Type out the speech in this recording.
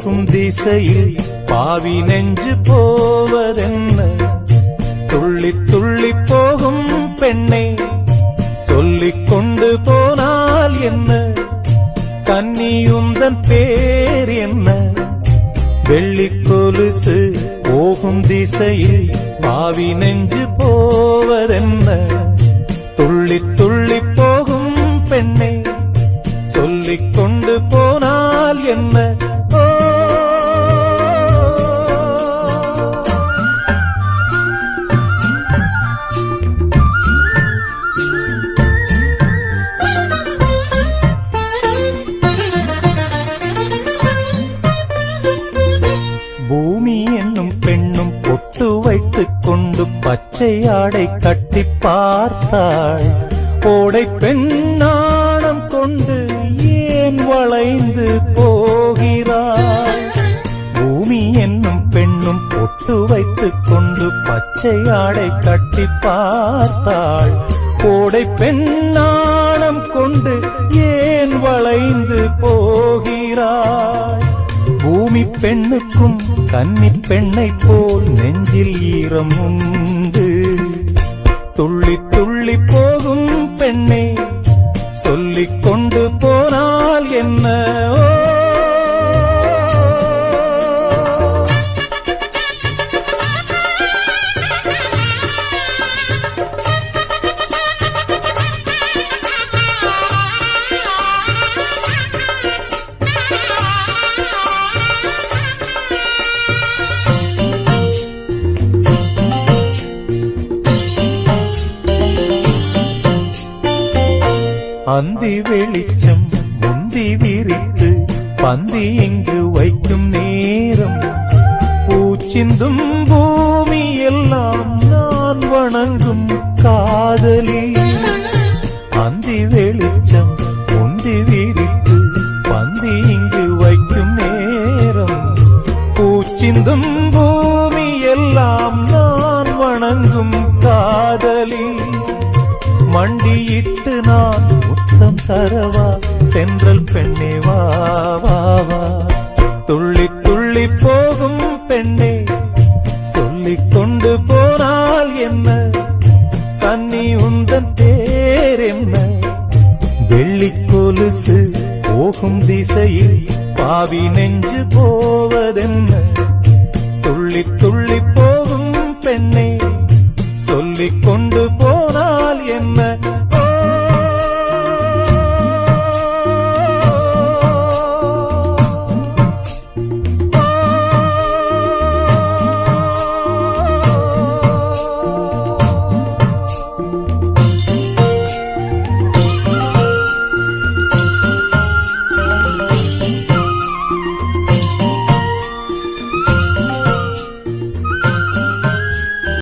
போகும் திசையில் பாவி நெஞ்சு போவதென்ன? துள்ளி துள்ளி போகும் பெண்ணை சொல்லிக் கொண்டு போனால் என்ன? கன்னியுந்தன் பேர் என்ன? வெள்ளிக் கொலுசு போகும் திசையில் பாவி நெஞ்சு போவதென்ன? துள்ளி துள்ளி போகும் பெண்ணை சொல்லிக் கொண்டு போனால் என்ன? பூமி என்னும் பெண்ணும் பொட்டு வைத்துக் கொண்டு பச்சை ஆடை கட்டி பார்த்தாள். கோடை பெண்ணாணம் கொண்டு ஏன் வளைந்து போகிறாள்? பூமி என்னும் பெண்ணும் பொட்டு வைத்துக் கொண்டு பச்சை ஆடை கட்டி பார்த்தாள். கோடை பெண்ணாணம் கொண்டு ஏன் வளைந்து போகிறாள்? பூமி பெண்ணுக்கும் கன்னி பெண்ணை போல் நெஞ்சில் ஈரம் உண்டு. துள்ளி துள்ளி போகும் பெண்ணை சொல்லிக் கொண்டு போனால் என்ன? அந்தி வெளிச்சம் முந்தி விரித்து பந்தி இங்கு வைக்கும் நேரம், பூச்சிந்தும் பூமி எல்லாம் நான் வணங்கும் காதலி. அந்தி வெளிச்சம் முந்தி விரித்து பந்தி இங்கு வைக்கும் நேரம், பூச்சிந்தும் பூமி எல்லாம் நான் வணங்கும் காதலி. மண்டியிட்டு நான் முத்தம் தரவா சென்றல் பெண்ணே வா வா வா? துள்ளி துள்ளி போகும் பெண்ணே சொல்லிக் கொண்டு போனால் என்ன? கன்னி உந்தன் பேர் என்ன? வெள்ளிக் கொலுசு போகும் திசையில் பாவி நெஞ்சு போவதென்ன? துள்ளி துள்ளி போகும் பெண்ணை சொல்லிக் கொண்டு போனால் என்ன?